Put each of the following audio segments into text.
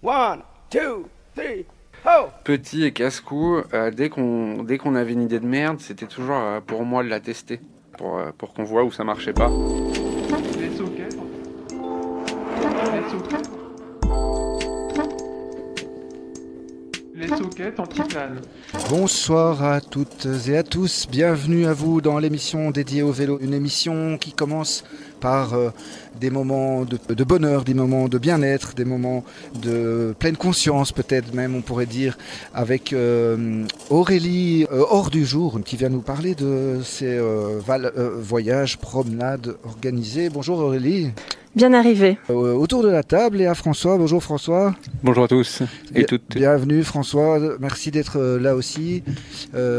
One, two, three, ho! Petit et casse-cou, dès qu'on avait une idée de merde, c'était toujours pour moi de la tester, pour qu'on voit où ça marchait pas. Les sockets. Les sockets. Les sockets anti-plane. Bonsoir à toutes et à tous, bienvenue à vous dans l'émission dédiée au vélo. Une émission qui commence par des moments de bonheur, des moments de bien-être, des moments de pleine conscience peut-être même on pourrait dire, avec Aurélie hors du jour qui vient nous parler de ses voyages, promenades organisés. Bonjour Aurélie. Bien arrivé. Autour de la table et à François. Bonjour François. Bonjour à tous et toutes. Bienvenue François, merci d'être là aussi.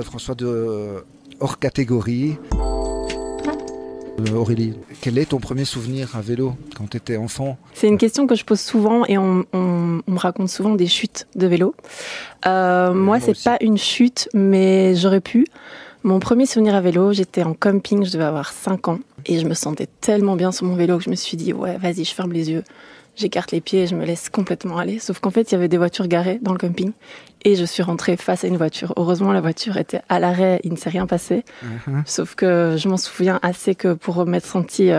François de hors catégorie. Aurélie, quel est ton premier souvenir à vélo quand tu étais enfant ? C'est une question que je pose souvent et on me raconte souvent des chutes de vélo. Moi, c'est pas une chute, mais j'aurais pu. Mon premier souvenir à vélo, j'étais en camping, je devais avoir 5 ans. Et je me sentais tellement bien sur mon vélo que je me suis dit, ouais, vas-y, je ferme les yeux, j'écarte les pieds et je me laisse complètement aller. Sauf qu'en fait, il y avait des voitures garées dans le camping et je suis rentrée face à une voiture. Heureusement, la voiture était à l'arrêt, il ne s'est rien passé. Sauf que je m'en souviens assez que pour m'être sentie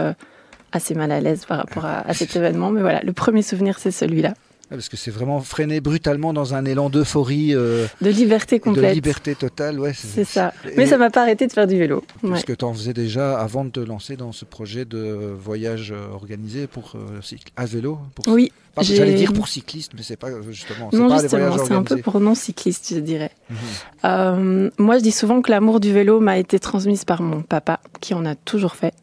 assez mal à l'aise par rapport à cet événement. Mais voilà, le premier souvenir, c'est celui-là. Parce que c'est vraiment freiner brutalement dans un élan d'euphorie. De liberté complète. De liberté totale, ouais. C'est ça. Mais ça m'a pas arrêté de faire du vélo. Parce que tu en faisais déjà avant de te lancer dans ce projet de voyage organisé pour à vélo. Oui. J'allais dire pour cyclistes, mais c'est pas justement. Non, pas justement, des voyages c'est un peu pour non-cyclistes, je dirais. Moi, je dis souvent que l'amour du vélo m'a été transmise par mon papa, qui en a toujours fait.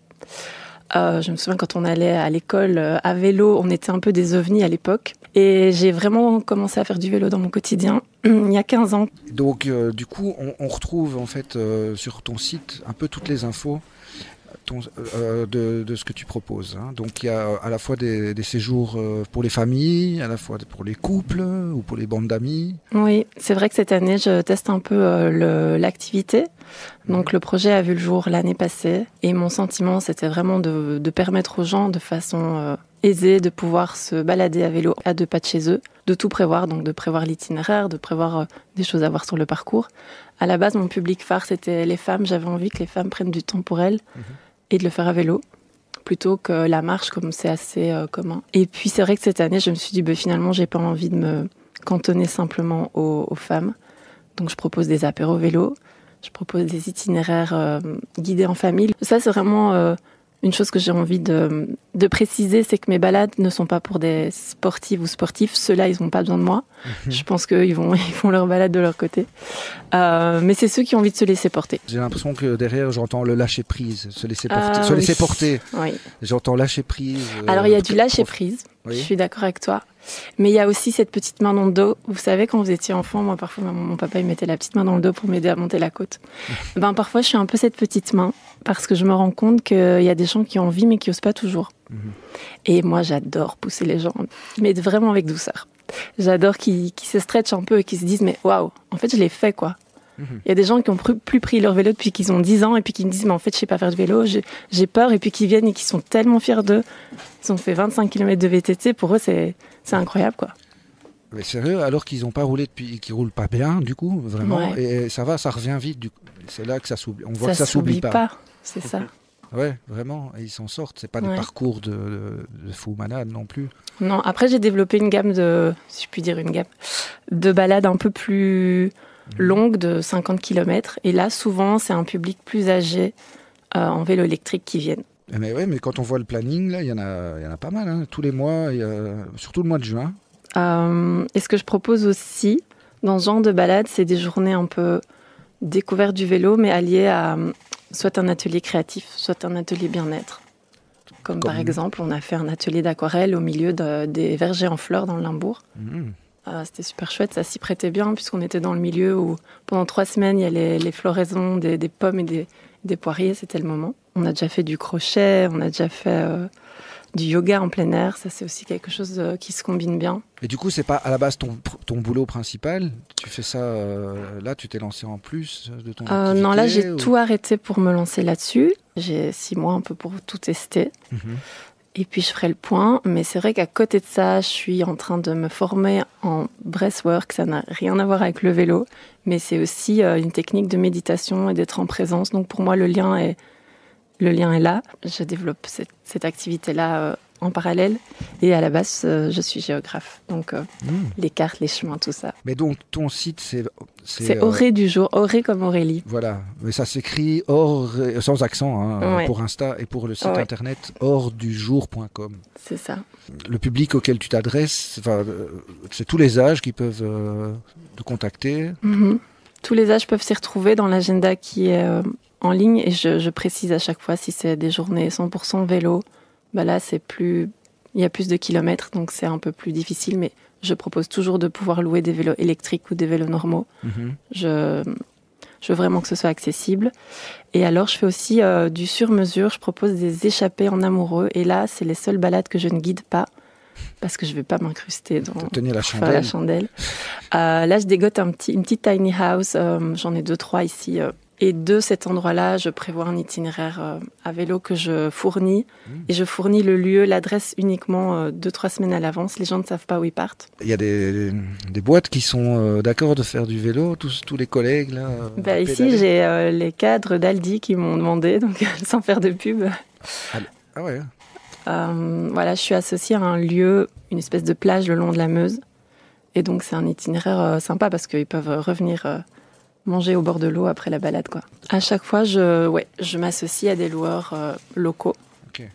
Je me souviens quand on allait à l'école à vélo, on était un peu des ovnis à l'époque. Et j'ai vraiment commencé à faire du vélo dans mon quotidien il y a 15 ans. Donc du coup, on retrouve en fait sur ton site un peu toutes les infos de ce que tu proposes. Hein. Donc il y a à la fois des séjours pour les familles, à la fois pour les couples ou pour les bandes d'amis. Oui, c'est vrai que cette année, je teste un peu l'activité. Donc le projet a vu le jour l'année passée et mon sentiment, c'était vraiment de permettre aux gens de façon aisée de pouvoir se balader à vélo à 2 pas de chez eux, de tout prévoir, donc de prévoir l'itinéraire, de prévoir des choses à voir sur le parcours. À la base, mon public phare, c'était les femmes. J'avais envie que les femmes prennent du temps pour elles et de le faire à vélo, plutôt que la marche, comme c'est assez commun. Et puis c'est vrai que cette année, je me suis dit, finalement, j'ai pas envie de me cantonner simplement aux femmes. Donc je propose des apéros vélo, je propose des itinéraires guidés en famille. Ça, c'est vraiment une chose que j'ai envie de préciser, c'est que mes balades ne sont pas pour des sportives ou sportifs. Ceux-là, ils n'ont pas besoin de moi. Je pense qu'ils font leur balade de leur côté. Mais c'est ceux qui ont envie de se laisser porter. J'ai l'impression que derrière, j'entends le lâcher-prise, se laisser porter. Oui. J'entends lâcher-prise. Alors, il y a du lâcher-prise. Oui. Je suis d'accord avec toi. Mais il y a aussi cette petite main dans le dos. Vous savez, quand vous étiez enfant, moi, parfois, mon papa, il mettait la petite main dans le dos pour m'aider à monter la côte. Parfois, je suis un peu cette petite main parce que je me rends compte qu'il y a des gens qui ont envie, mais qui n'osent pas toujours. Et moi, j'adore pousser les gens, mais vraiment avec douceur. J'adore qu'ils se stretchent un peu et qu'ils se disent, mais waouh, en fait, je l'ai fait, quoi. Il y a des gens qui ont plus pris leur vélo depuis qu'ils ont 10 ans et puis qui me disent, mais en fait, je sais pas faire de vélo, j'ai peur, et puis qui viennent et qui sont tellement fiers d'eux. Ils ont fait 25 km de VTT, pour eux, c'est incroyable, quoi. Mais sérieux, alors qu'ils n'ont pas roulé depuis, qu'ils roulent pas bien, du coup, vraiment, ouais. Et ça revient vite, du coup. C'est là que ça s'oublie. On voit que ça s'oublie pas. C'est ça. Ouais, vraiment, et ils s'en sortent. C'est pas des parcours de fous malades non plus. Non, après j'ai développé une gamme si je puis dire une gamme, de balades un peu plus longues, de 50 km. Et là, souvent, c'est un public plus âgé en vélo électrique qui viennent. Mais mais quand on voit le planning, là, il y en a pas mal. Hein. Tous les mois, surtout le mois de juin. Et ce que je propose aussi dans ce genre de balade, c'est des journées un peu découverte du vélo, mais alliées à soit un atelier créatif, soit un atelier bien-être. Comme par exemple, on a fait un atelier d'aquarelle au milieu des vergers en fleurs dans le Limbourg. C'était super chouette, ça s'y prêtait bien puisqu'on était dans le milieu où pendant 3 semaines, il y a les floraisons des pommes et des poiriers, c'était le moment. On a déjà fait du crochet, on a déjà fait du yoga en plein air, ça c'est aussi quelque chose qui se combine bien. Et du coup, c'est pas à la base ton boulot principal ? Tu fais ça, là tu t'es lancé en plus de ton activité ? Non, là j'ai tout arrêté pour me lancer là-dessus. J'ai 6 mois un peu pour tout tester. Et puis je ferai le point, mais c'est vrai qu'à côté de ça, je suis en train de me former en breathwork. Ça n'a rien à voir avec le vélo, mais c'est aussi une technique de méditation et d'être en présence. Donc pour moi, le lien est là. Je développe cette activité-là en parallèle. Et à la base, je suis géographe. Donc les cartes, les chemins, tout ça. Mais donc ton site, c'est Auré du jour, Auré comme Aurélie. Voilà, mais ça s'écrit sans accent hein, pour Insta et pour le site internet ordujour.com. C'est ça. Le public auquel tu t'adresses, c'est tous les âges qui peuvent te contacter. Mm-hmm. Tous les âges peuvent s'y retrouver dans l'agenda qui est en ligne et je précise à chaque fois si c'est des journées 100% vélo. Là, il y a plus de kilomètres, donc c'est un peu plus difficile, mais je propose toujours de pouvoir louer des vélos électriques ou des vélos normaux. Mm-hmm. Je veux vraiment que ce soit accessible. Et alors, je fais aussi du sur-mesure. Je propose des échappées en amoureux. Et là, c'est les seules balades que je ne guide pas, parce que je ne vais pas m'incruster dans la chandelle. Là, je dégote une petite tiny house. J'en ai 2-3 ici. Et de cet endroit-là, je prévois un itinéraire à vélo que je fournis. Et je fournis le lieu, l'adresse uniquement 2-3 semaines à l'avance. Les gens ne savent pas où ils partent. Il y a des boîtes qui sont d'accord de faire du vélo, tous les collègues là. Ici, j'ai les cadres d'Aldi qui m'ont demandé, donc sans faire de pub. Ah ouais. Voilà, je suis associée à un lieu, une espèce de plage le long de la Meuse. Et donc, c'est un itinéraire sympa parce qu'ils peuvent revenir manger au bord de l'eau après la balade, quoi. À chaque fois, je m'associe à des loueurs locaux. Okay.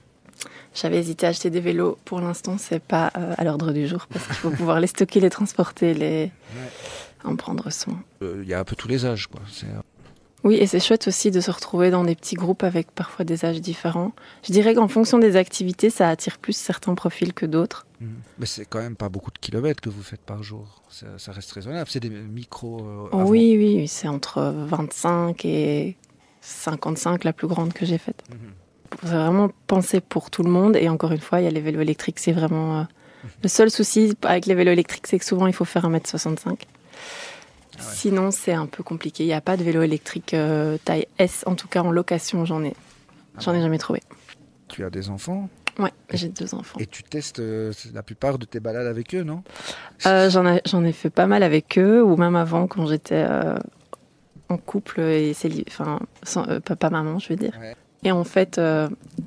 J'avais hésité à acheter des vélos. Pour l'instant, c'est pas à l'ordre du jour parce qu'il faut pouvoir les stocker, les transporter, en prendre soin. Il y a un peu tous les âges, quoi. Oui, et c'est chouette aussi de se retrouver dans des petits groupes avec parfois des âges différents. Je dirais qu'en fonction des activités, ça attire plus certains profils que d'autres. Mais c'est quand même pas beaucoup de kilomètres que vous faites par jour. Ça reste raisonnable. C'est des micros... Oui, c'est entre 25 et 55 la plus grande que j'ai faite. C'est vraiment pensé pour tout le monde. Et encore une fois, il y a les vélos électriques. C'est vraiment... Le seul souci avec les vélos électriques, c'est que souvent, il faut faire 1m65. Sinon, c'est un peu compliqué. Il n'y a pas de vélo électrique taille S. En tout cas, en location, j'en ai jamais trouvé. Tu as des enfants ? Ouais, j'ai 2 enfants. Et tu testes la plupart de tes balades avec eux, non ? J'en ai fait pas mal avec eux, ou même avant, quand j'étais en couple, et papa-maman, je veux dire. Ouais. Et en fait,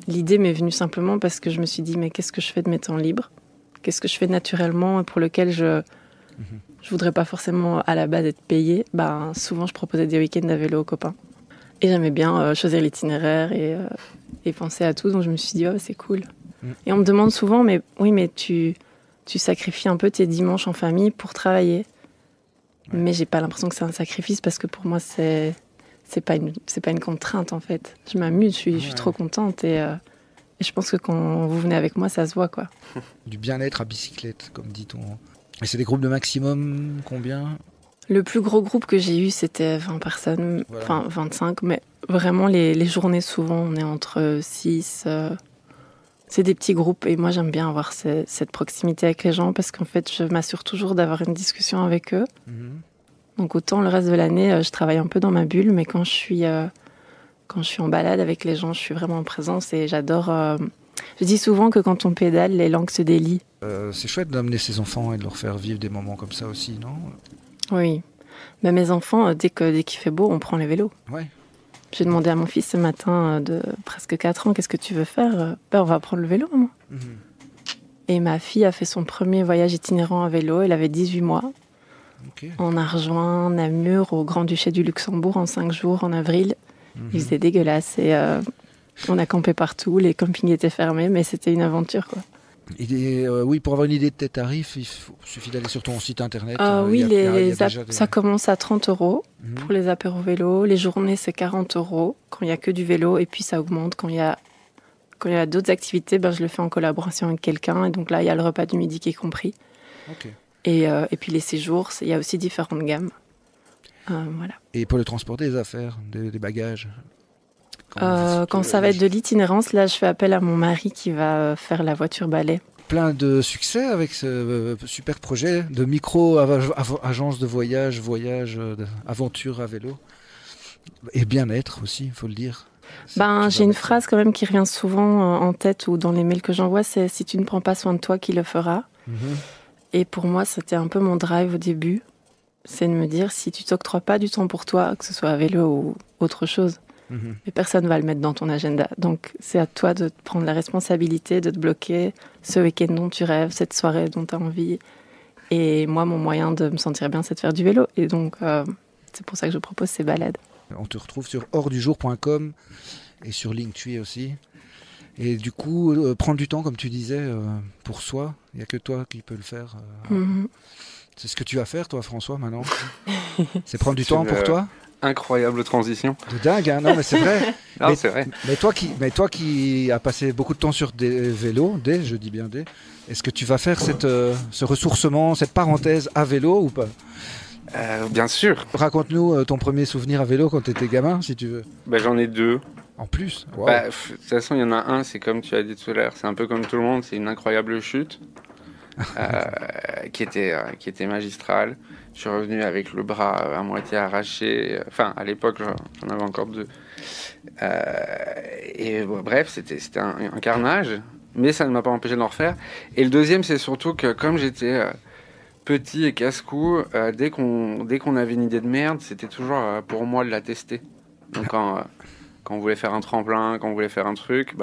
l'idée m'est venue simplement parce que je me suis dit, mais qu'est-ce que je fais de mes temps libres ? Qu'est-ce que je fais naturellement pour lequel je voudrais pas forcément à la base être payée. Souvent, je proposais des week-ends à vélo aux copains. Et j'aimais bien choisir l'itinéraire et penser à tout. Donc, je me suis dit, c'est cool. Et on me demande souvent, mais tu sacrifies un peu tes dimanches en famille pour travailler. Ouais. Mais j'ai pas l'impression que c'est un sacrifice parce que pour moi, c'est pas une contrainte, en fait. Je m'amuse, je suis trop contente et je pense que quand vous venez avec moi, ça se voit, quoi. Du bien-être à bicyclette, comme dit-on. Et c'est des groupes de maximum combien ? Le plus gros groupe que j'ai eu, c'était 20 personnes, enfin 25, mais vraiment les journées, souvent, on est entre 6. C'est des petits groupes et moi, j'aime bien avoir cette proximité avec les gens parce qu'en fait, je m'assure toujours d'avoir une discussion avec eux. Donc autant le reste de l'année, je travaille un peu dans ma bulle, mais quand je suis en balade avec les gens, je suis vraiment en présence et j'adore... Je dis souvent que quand on pédale, les langues se délient. C'est chouette d'amener ses enfants et de leur faire vivre des moments comme ça aussi, non ? Oui. Mais mes enfants, dès qu'il fait beau, on prend les vélos. Ouais. J'ai demandé à mon fils ce matin de presque 4 ans, qu'est-ce que tu veux faire ? On va prendre le vélo, maman. Et ma fille a fait son premier voyage itinérant à vélo. Elle avait 18 mois. Okay. On a rejoint Namur au Grand-Duché du Luxembourg en 5 jours en avril. Il faisait dégueulasse et... on a campé partout, les campings étaient fermés, mais c'était une aventure, quoi. Oui, pour avoir une idée de tes tarifs, il suffit d'aller sur ton site internet. Ça commence à 30 € pour les apéros vélo. Les journées, c'est 40 € quand il n'y a que du vélo. Et puis, ça augmente quand il y a d'autres activités. Je le fais en collaboration avec quelqu'un. Et donc là, il y a le repas du midi qui est compris. Okay. Et puis, les séjours, il y a aussi différentes gammes. Voilà. Et pour le transport des affaires, des bagages quand ça va être de l'itinérance, là, je fais appel à mon mari qui va faire la voiture balai. Plein de succès avec ce super projet de micro-agence de voyage, aventure à vélo. Et bien-être aussi, il faut le dire. J'ai une phrase quand même qui revient souvent en tête ou dans les mails que j'envoie, c'est « si tu ne prends pas soin de toi, qui le fera ?» Et pour moi, c'était un peu mon drive au début. C'est de me dire, si tu t'octroies pas du temps pour toi, que ce soit à vélo ou autre chose, mais personne va le mettre dans ton agenda. Donc, c'est à toi de prendre la responsabilité, de te bloquer ce week-end dont tu rêves, cette soirée dont tu as envie. Et moi, mon moyen de me sentir bien, c'est de faire du vélo. Et donc, c'est pour ça que je propose ces balades. On te retrouve sur hors-du-jour.com et sur Linktree aussi. Et du coup, prendre du temps, comme tu disais, pour soi, il n'y a que toi qui peux le faire. C'est ce que tu vas faire, toi, François, maintenant. C'est prendre du temps pour toi. Incroyable transition. De dingue, hein. Non, mais c'est vrai. Non, c'est vrai. Mais toi qui as passé beaucoup de temps sur des vélos, je dis bien des, est-ce que tu vas faire ce ressourcement, cette parenthèse à vélo ou pas? Bien sûr. Raconte-nous ton premier souvenir à vélo quand tu étais gamin, si tu veux. J'en ai deux. En plus, wow. De toute façon, il y en a un, c'est comme tu as dit tout à l'heure, c'est un peu comme tout le monde, c'est une incroyable chute qui était magistrale. Je suis revenu avec le bras à moitié arraché. Enfin, à l'époque, j'en avais encore deux. Bref, c'était un carnage, mais ça ne m'a pas empêché de le refaire. Et le deuxième, c'est surtout que comme j'étais petit et casse-cou, dès qu'on avait une idée de merde, c'était toujours pour moi de la tester. Donc quand on voulait faire un tremplin, quand on voulait faire un truc,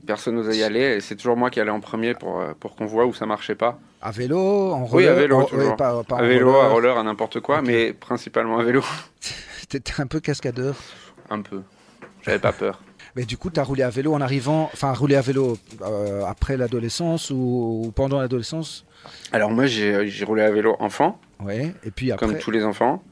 personne n'osait y aller. Et c'est toujours moi qui allais en premier pour qu'on voit où ça marchait pas. À vélo, en roller? Oui, à vélo, toujours. Pas à vélo, à roller, à n'importe quoi, okay. Mais principalement à vélo. T'étais un peu cascadeur? Un peu. J'avais pas peur. Mais du coup, t'as roulé à vélo en arrivant, roulé à vélo après l'adolescence ou pendant l'adolescence? Alors moi, j'ai roulé à vélo enfant. Ouais, et puis après... Comme tous les enfants.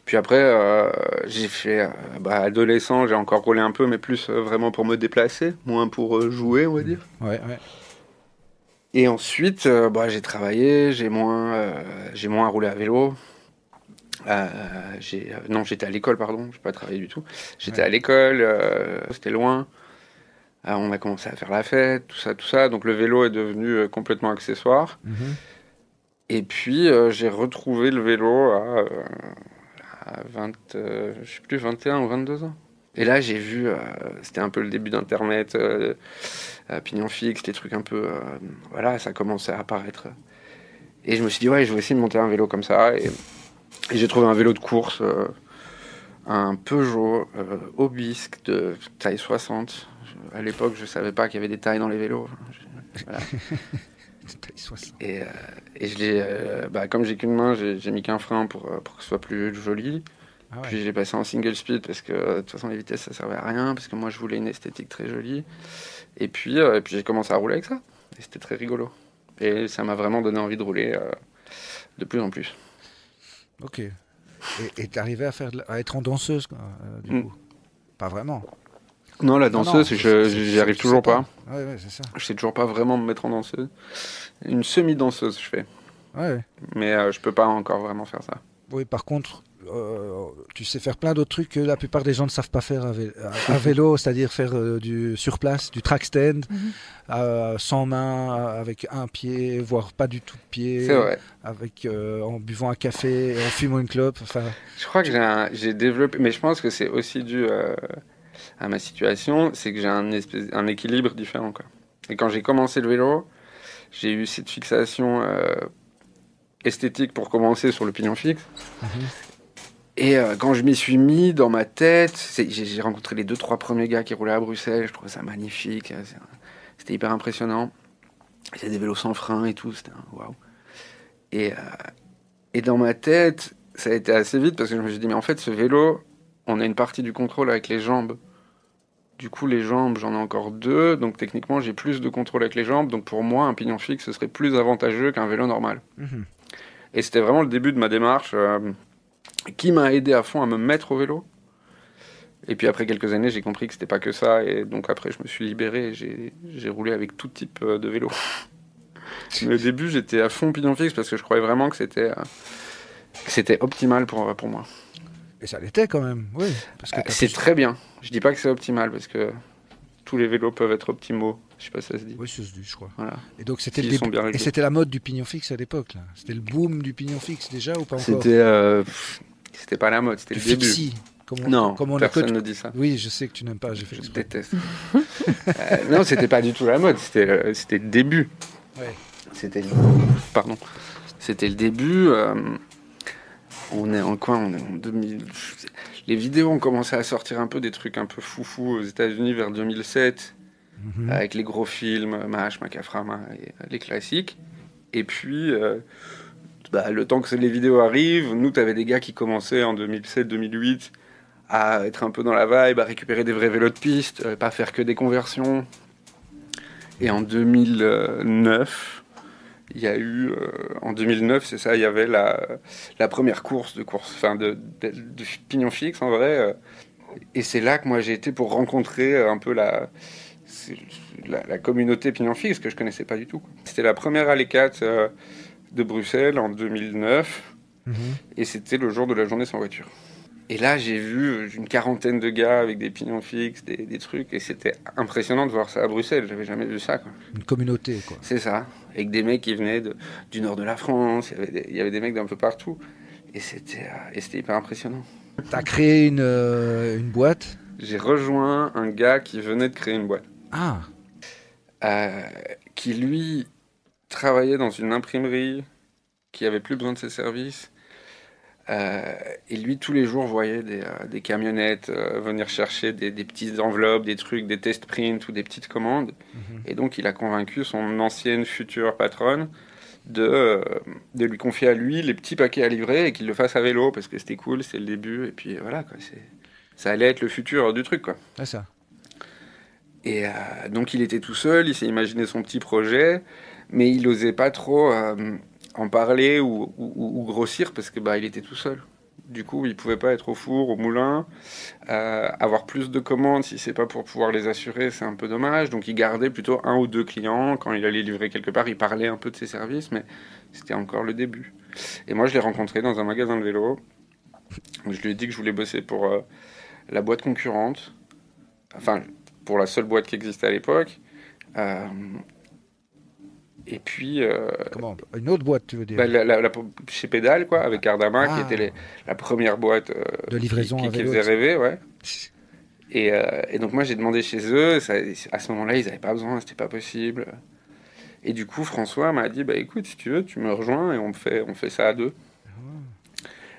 Puis après, j'ai fait adolescent, j'ai encore roulé un peu, mais plus vraiment pour me déplacer, moins pour jouer, on va dire. Ouais. Et ensuite, j'ai travaillé, j'ai moins roulé à vélo. Non, j'étais à l'école, pardon, j'ai pas travaillé du tout. J'étais à l'école, c'était loin. On a commencé à faire la fête, tout ça. Donc le vélo est devenu complètement accessoire. Et puis j'ai retrouvé le vélo à 21 ou 22 ans. Et là, j'ai vu, c'était un peu le début d'Internet, pignon fixe, les trucs un peu... ça commençait à apparaître. Et je me suis dit, je vais essayer de monter un vélo comme ça. Et j'ai trouvé un vélo de course, un Peugeot Obisque de taille 60. À l'époque, je ne savais pas qu'il y avait des tailles dans les vélos. Voilà. Et je l'ai, comme j'ai qu'une main, j'ai mis qu'un frein pour que ce soit plus joli. Puis je l'ai passé en single speed parce que de toute façon les vitesses ça servait à rien, parce que moi je voulais une esthétique très jolie. Et puis j'ai commencé à rouler avec ça. Et c'était très rigolo. Et ça m'a vraiment donné envie de rouler de plus en plus. Ok. Et t'es arrivé à être en danseuse du coup? Pas vraiment. Non, la danseuse, j'y arrive toujours pas. Ouais, c'est ça. Je sais toujours pas vraiment me mettre en danseuse. Une semi-danseuse, je fais. Ouais. Mais je peux pas encore vraiment faire ça. Oui, par contre, tu sais faire plein d'autres trucs que la plupart des gens ne savent pas faire à vélo, c'est-à-dire faire du sur place, du track stand, sans main, avec un pied, voire pas du tout de pied. C'est vrai. En buvant un café, et en fumant une clope. Je crois que j'ai développé, mais je pense que c'est aussi dû à ma situation, c'est que j'ai un équilibre différent, quoi. Et quand j'ai commencé le vélo, j'ai eu cette fixation esthétique pour commencer sur le pignon fixe. Et quand je m'y suis mis dans ma tête, j'ai rencontré les 2-3 premiers gars qui roulaient à Bruxelles, je trouvais ça magnifique, c'était hyper impressionnant. Il y a des vélos sans frein et tout, c'était waouh. Et dans ma tête, ça a été assez vite parce que je me suis dit, mais en fait, ce vélo, on a une partie du contrôle avec les jambes. Du coup, les jambes, j'en ai encore 2, donc techniquement, j'ai plus de contrôle avec les jambes. Donc pour moi, un pignon fixe, ce serait plus avantageux qu'un vélo normal. Et c'était vraiment le début de ma démarche qui m'a aidé à fond à me mettre au vélo. Et puis après quelques années, j'ai compris que c'était pas que ça. Et donc après, je me suis libéré et j'ai roulé avec tout type de vélo. Mais au début, j'étais à fond pignon fixe parce que je croyais vraiment que c'était optimal pour moi. Et ça l'était quand même, oui. C'est très bien. Je dis pas que c'est optimal parce que tous les vélos peuvent être optimaux. Je sais pas si ça se dit. Oui, ça se dit, je crois. Voilà. Et donc c'était le début. Et c'était la mode du pignon fixe à l'époque, là. C'était le boom du pignon fixe déjà ou pas encore? C'était pas la mode, c'était le début. Fixie. Non, comme on personne ne dit ça. Oui, je sais que tu n'aimes pas, j'ai fait Je exprès. déteste. Non, c'était pas du tout la mode, c'était le début. Ouais. Pardon. C'était le début. On est en quoi? On est en 2000. Les vidéos ont commencé à sortir un peu des trucs un peu foufou aux États-Unis vers 2007, avec les gros films, Mash, Macaframa, et les classiques. Et puis, le temps que les vidéos arrivent, nous, t'avais des gars qui commençaient en 2007-2008 à être un peu dans la vibe, à récupérer des vrais vélos de piste, pas faire que des conversions. Et en 2009, il y a eu, en 2009, c'est ça, il y avait la première course, de pignon fixe en vrai. Et c'est là que moi j'ai été pour rencontrer un peu la communauté pignon fixe que je connaissais pas du tout, quoi. C'était la première Alley 4 de Bruxelles en 2009. Et c'était le jour de la journée sans voiture. Et là, j'ai vu une quarantaine de gars avec des pignons fixes, des trucs, et c'était impressionnant de voir ça à Bruxelles. J'avais jamais vu ça, quoi. Une communauté, quoi. C'est ça, avec des mecs qui venaient du nord de la France. Il y avait des mecs d'un peu partout, et c'était hyper impressionnant. T'as créé une boîte? J'ai rejoint un gars qui venait de créer une boîte. Ah. Qui lui travaillait dans une imprimerie, qui avait plus besoin de ses services. Et lui, tous les jours, voyait des camionnettes venir chercher des petites enveloppes, des trucs, des test print ou des petites commandes. Et donc, il a convaincu son ancienne future patronne de lui confier à lui les petits paquets à livrer et qu'il le fasse à vélo parce que c'était cool, c'était le début. Et puis voilà, quoi, ça allait être le futur du truc, quoi. C'est ça. Et donc, il était tout seul, il s'est imaginé son petit projet, mais il n'osait pas trop en parler ou grossir parce que il était tout seul. Du coup, il pouvait pas être au four, au moulin, avoir plus de commandes si c'est pas pour pouvoir les assurer, c'est un peu dommage. Donc, il gardait plutôt 1 ou 2 clients. Quand il allait livrer quelque part, il parlait un peu de ses services, mais c'était encore le début. Et moi, je l'ai rencontré dans un magasin de vélo. Je lui ai dit que je voulais bosser pour la boîte concurrente, enfin, pour la seule boîte qui existait à l'époque. Et puis... Comment? Une autre boîte, tu veux dire? Chez Pédale, quoi, avec Ardama, qui était la première boîte de livraison qui à vélo, faisait rêver, ouais. Et donc moi, j'ai demandé chez eux. À ce moment-là, ils n'avaient pas besoin, c'était pas possible. Et du coup, François m'a dit, écoute, si tu veux, tu me rejoins et on fait ça à 2.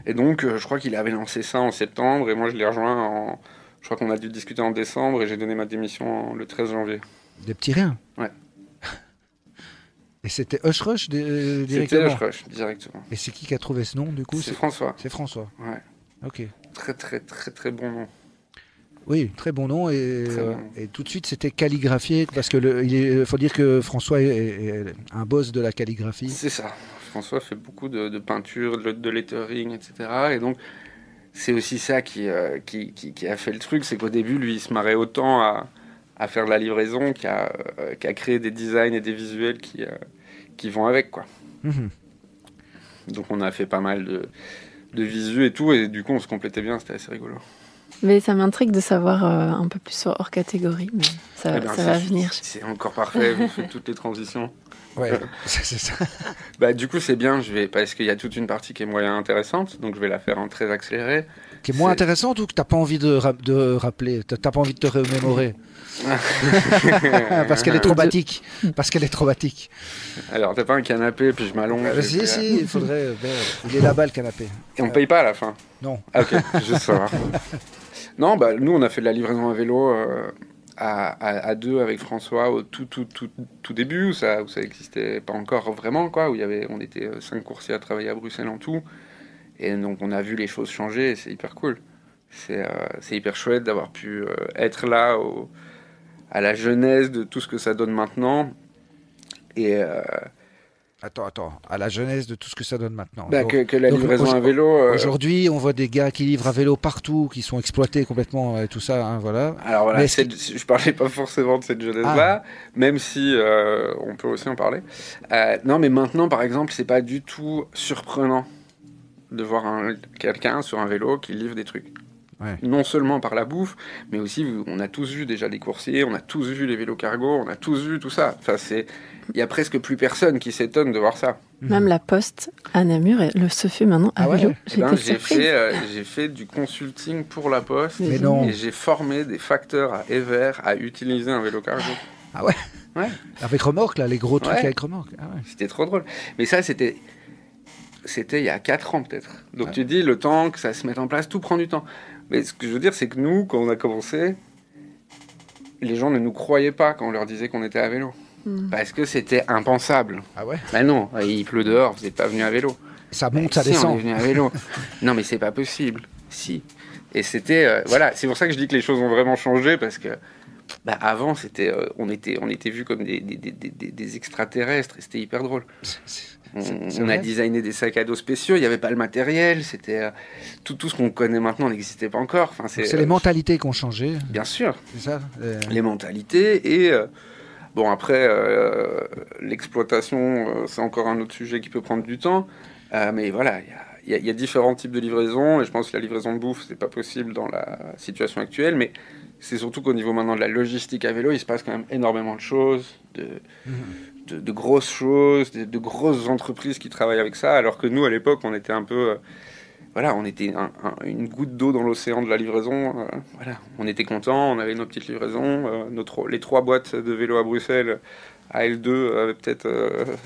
Et donc, je crois qu'il avait lancé ça en septembre, et moi, je l'ai rejoint je crois qu'on a dû discuter en décembre, et j'ai donné ma démission le 13 janvier. Des petits riens? Ouais. Et c'était Hush Rush directement? C'était Hush Rush, directement. Et c'est qui a trouvé ce nom, du coup? C'est François. C'est François. Ouais. Ok. Très, très, très, très bon nom. Oui, très bon nom. Et tout de suite, c'était calligraphié, parce que il faut dire que François est un boss de la calligraphie. C'est ça. François fait beaucoup de peinture, de lettering, etc. Et donc, c'est aussi ça qui a fait le truc, c'est qu'au début, lui, il se marrait autant à faire de la livraison qu'à créer des designs et des visuels qui vont avec, quoi. Donc, on a fait pas mal de visu et tout, et du coup, on se complétait bien, c'était assez rigolo. Mais ça m'intrigue de savoir un peu plus hors catégorie, mais ça va venir. C'est encore parfait, vous faites toutes les transitions. Ouais, c'est ça. Du coup, c'est bien, parce qu'il y a toute une partie qui est moyen intéressante, donc je vais la faire en très accéléré. Qui est moins intéressante ou que t'as pas envie de rappeler, t'as pas envie de te remémorer? Parce qu'elle est traumatique. Parce qu'elle est traumatique. Alors, t'as pas un canapé, puis je m'allonge. Si, il faudrait. Il est là-bas le canapé. Et on paye pas à la fin? Non. Ah, ok, juste savoir. Non, nous, on a fait de la livraison à vélo à 2 avec François au tout début, où ça existait pas encore vraiment, quoi, où on était 5 coursiers à travailler à Bruxelles en tout. Et donc, on a vu les choses changer, et c'est hyper cool. C'est hyper chouette d'avoir pu être là à la genèse de tout ce que ça donne maintenant. Et Attends, à la genèse de tout ce que ça donne maintenant. Que la livraison à vélo... Aujourd'hui, on voit des gars qui livrent à vélo partout, qui sont exploités complètement et tout ça, hein, voilà. Alors voilà, je parlais pas forcément de cette jeunesse-là, même si on peut aussi en parler. Non, mais maintenant, par exemple, c'est pas du tout surprenant de voir quelqu'un sur un vélo qui livre des trucs. Ouais. Non seulement par la bouffe, mais aussi on a tous vu déjà des coursiers, on a tous vu les vélos cargo, on a tous vu tout ça. Enfin, il y a presque plus personne qui s'étonne de voir ça. Même la poste à Namur se fait maintenant à Ah ouais. vélo. Eh ben, J'étais surprise. j'ai fait du consulting pour la Poste Mais non. et j'ai formé des facteurs à Evere à utiliser un vélo cargo. Ah ouais. Ouais. Avec remorque, là, les gros trucs Ouais. avec remorque. Ah ouais. C'était trop drôle. Mais ça, c'était il y a 4 ans peut-être. Donc Ouais. tu dis, le temps que ça se mette en place, tout prend du temps. Mais ce que je veux dire, c'est que nous, quand on a commencé, les gens ne nous croyaient pas quand on leur disait qu'on était à vélo. Parce que c'était impensable. Ah ouais. Ben non, il pleut dehors, vous n'êtes pas venu à vélo. Ça monte, ça Si, on descend. est venu à vélo. Non, mais c'est pas possible. Si. Et c'était... voilà, c'est pour ça que je dis que les choses ont vraiment changé, parce que avant, c'était, on était vus comme des extraterrestres, et c'était hyper drôle. On a vrai. designé des sacs à dos spéciaux, il n'y avait pas le matériel, c'était... tout ce qu'on connaît maintenant n'existait pas encore. Enfin, C'est les mentalités qui ont changé, Bien sûr, c'est ça les mentalités, et... bon, après, l'exploitation, c'est encore un autre sujet qui peut prendre du temps. Mais voilà, il y a différents types de livraison. Et je pense que la livraison de bouffe, c'est pas possible dans la situation actuelle. Mais c'est surtout qu'au niveau maintenant de la logistique à vélo, il se passe quand même énormément de choses, de grosses choses, de grosses entreprises qui travaillent avec ça. Alors que nous, à l'époque, on était un peu... voilà, on était une goutte d'eau dans l'océan de la livraison. Voilà, on était contents, on avait nos petites livraisons. Les 3 boîtes de vélo à Bruxelles, à L2, avaient peut-être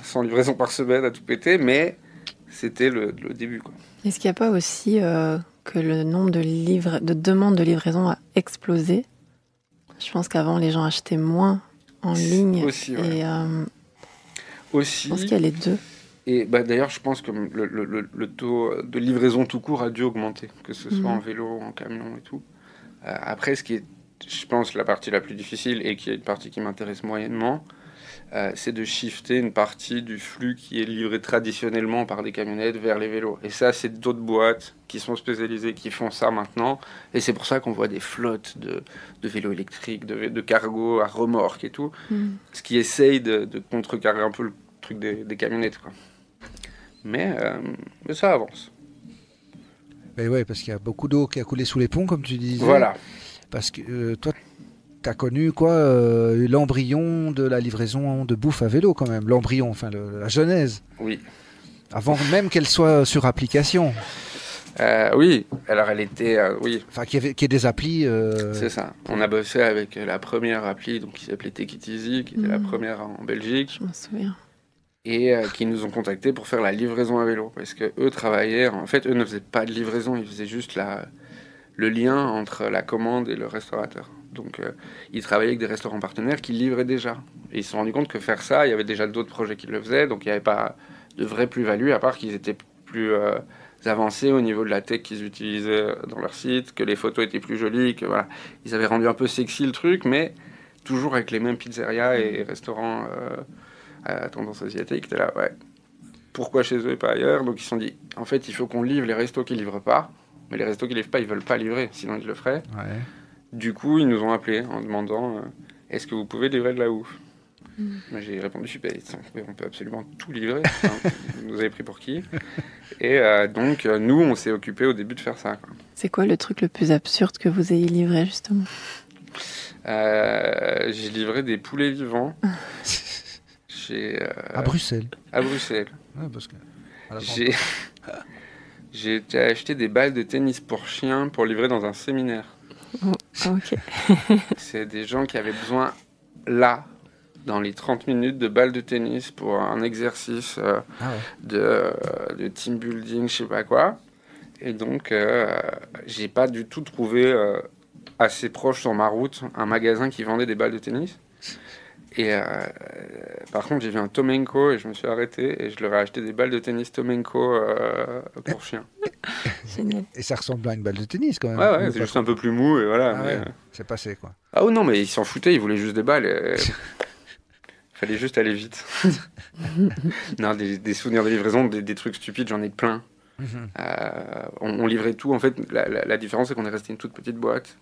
100 livraisons par semaine à tout péter, mais c'était le début, quoi. Est-ce qu'il n'y a pas aussi que le nombre de demandes de livraison a explosé? Je pense qu'avant, les gens achetaient moins en ligne. Aussi, ouais. Et Aussi, je pense qu'il y a les deux. et d'ailleurs, je pense que le taux de livraison tout court a dû augmenter, que ce soit en vélo, en camion et tout. Après, ce qui est, je pense, la partie la plus difficile, et qui est une partie qui m'intéresse moyennement, c'est de shifter une partie du flux qui est livré traditionnellement par des camionnettes vers les vélos. Et ça, c'est d'autres boîtes qui sont spécialisées, qui font ça maintenant. Et c'est pour ça qu'on voit des flottes de vélos électriques, de cargo à remorque et tout, ce qui essaye de contrecarrer un peu le truc des camionnettes, quoi. Mais ça avance. Ben ouais, parce qu'il y a beaucoup d'eau qui a coulé sous les ponts, comme tu disais. Voilà. Parce que toi, t'as connu quoi, l'embryon de la livraison de bouffe à vélo quand même. L'embryon, enfin la genèse. Oui. Avant même qu'elle soit sur application. Oui. Alors, elle était... oui. Enfin, qu'il y ait des applis. C'est ça. On a bossé avec la première appli, donc, qui s'appelait Take It Easy, qui était la première en Belgique. Je m'en souviens. Et qui nous ont contactés pour faire la livraison à vélo, parce que eux travaillaient, en fait, eux ne faisaient pas de livraison, ils faisaient juste le lien entre la commande et le restaurateur. Donc ils travaillaient avec des restaurants partenaires qui livraient déjà. Et ils se sont rendus compte que faire ça, il y avait déjà d'autres projets qui le faisaient, donc il n'y avait pas de vraie plus-value, à part qu'ils étaient plus avancés au niveau de la tech qu'ils utilisaient dans leur site, que les photos étaient plus jolies, que voilà, ils avaient rendu un peu sexy le truc, mais toujours avec les mêmes pizzerias et restaurants à tendance asiatique. T'es là, ouais. Pourquoi chez eux et pas ailleurs? Donc ils se sont dit, en fait, il faut qu'on livre les restos qui livrent pas, mais les restos qui livrent pas, ils veulent pas livrer, sinon ils le feraient. Ouais. Du coup, ils nous ont appelés en demandant, est-ce que vous pouvez livrer de la bouffe? Moi, j'ai répondu, super, on peut absolument tout livrer. Enfin, vous nous avez pris pour qui? Et donc, nous, on s'est occupé au début de faire ça, quoi. C'est quoi le truc le plus absurde que vous ayez livré, justement? J'ai livré des poulets vivants. À Bruxelles. À Bruxelles. Ouais, parce que, J'ai été acheter des balles de tennis pour chiens pour livrer dans un séminaire. Oh, ok. C'est des gens qui avaient besoin, là, dans les 30 minutes, de balles de tennis pour un exercice de team building, je sais pas quoi. Et donc, j'ai pas du tout trouvé assez proche sur ma route un magasin qui vendait des balles de tennis. Et par contre, j'ai vu un Tomenko et je me suis arrêté et je leur ai acheté des balles de tennis Tomenko pour chiens. Génial. Et ça ressemble à une balle de tennis quand même. Ouais, c'est juste un peu plus mou et voilà. Ah mais, ouais, c'est passé quoi. Ah oh non, mais ils s'en foutaient, ils voulaient juste des balles. Fallait juste aller vite. Non, des souvenirs de livraison, des trucs stupides, j'en ai plein. On livrait tout. En fait, la différence, c'est qu'on est resté une toute petite boîte.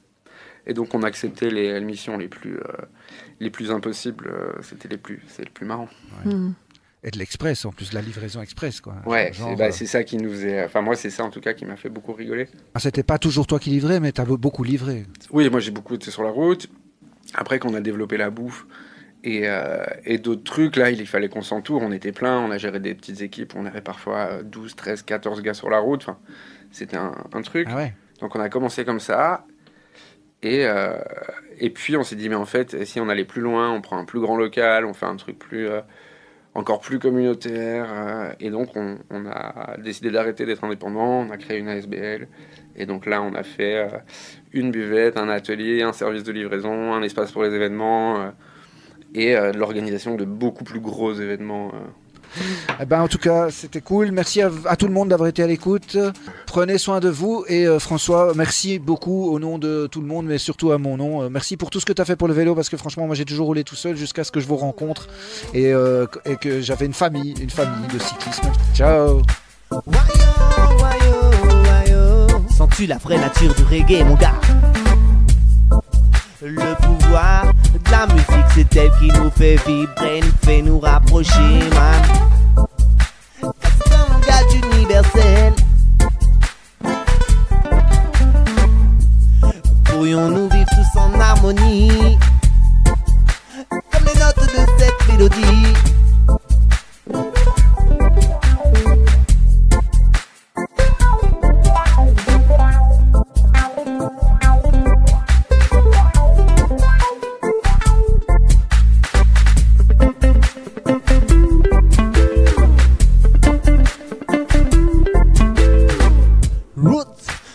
Et donc, on acceptait les missions les plus impossibles. C'est le plus marrant. Ouais. Et de l'express, en plus, de la livraison express, quoi. Ouais, Genre, c'est ça qui nous faisait... Enfin, moi, c'est ça, en tout cas, qui m'a fait beaucoup rigoler. Ah, c'était pas toujours toi qui livrais, mais t'as beaucoup livré. Oui, moi, j'ai beaucoup été sur la route. Après, quand on a développé la bouffe, Et d'autres trucs, là, il fallait qu'on s'entoure. On était plein, on a géré des petites équipes. On avait parfois 12, 13, 14 gars sur la route. Enfin, c'était un truc. Ah ouais. Donc on a commencé comme ça. Et puis on s'est dit, mais en fait, si on allait plus loin, on prend un plus grand local, on fait un truc encore plus communautaire. Et donc on a décidé d'arrêter d'être indépendant. On a créé une ASBL. Et donc là, on a fait une buvette, un atelier, un service de livraison, un espace pour les événements et de l'organisation de beaucoup plus gros événements. Eh ben, en tout cas, c'était cool. Merci à tout le monde d'avoir été à l'écoute. Prenez soin de vous. Et François, merci beaucoup au nom de tout le monde, mais surtout à mon nom. Merci pour tout ce que tu as fait pour le vélo, parce que franchement, moi, j'ai toujours roulé tout seul jusqu'à ce que je vous rencontre et que j'avais une famille de cyclisme. Ciao. Sens-tu la vraie nature du reggae, mon gars? Le pouvoir de la musique, c'est elle qui nous fait vibrer, nous fait nous rapprocher, man. C'est un langage universel. Pourrions-nous vivre tous en harmonie, comme les notes de cette mélodie?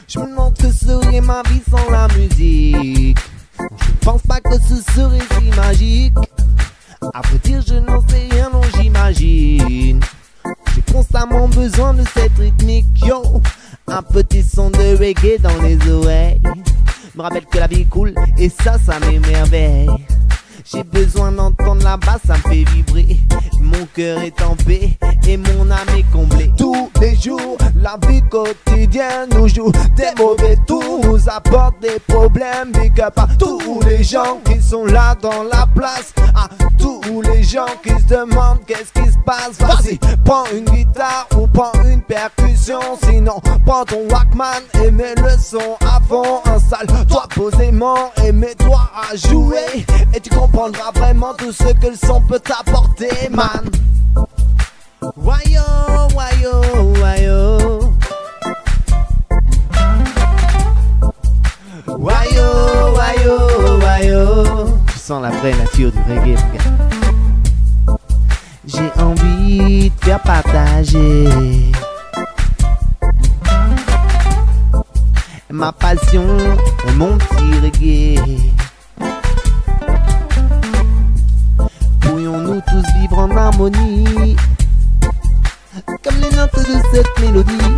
Je me demande que serait ma vie sans la musique. Je pense pas que ce serait si magique. À vrai dire, je n'en sais rien, non, j'imagine. J'ai constamment besoin de cette rythmique, yo. Un petit son de reggae dans les oreilles me rappelle que la vie est cool et ça m'émerveille. J'ai besoin d'entendre la basse, ça me fait vibrer. Mon cœur est en paix et mon âme est comblée. Tous les jours, la vie quotidienne nous joue des mauvais tours, nous apporte des problèmes. Big up à tous les gens qui sont là dans la place, à tous les gens qui se demandent qu'est-ce qui se passe. Vas-y, prends une guitare ou prends une percussion, sinon prends ton Walkman et mets le son à fond. Installe-toi posément et mets-toi à jouer, et tu comprendras vraiment tout ce que le son peut t'apporter, man. Wayo, wayo, wayo. Wayo, wayo, wayo. Tu sens la vraie nature du reggae, mon gars. J'ai envie de faire partager ma passion, mon petit reggae. Pourrions-nous tous vivre en harmonie, comme les notes de cette mélodie?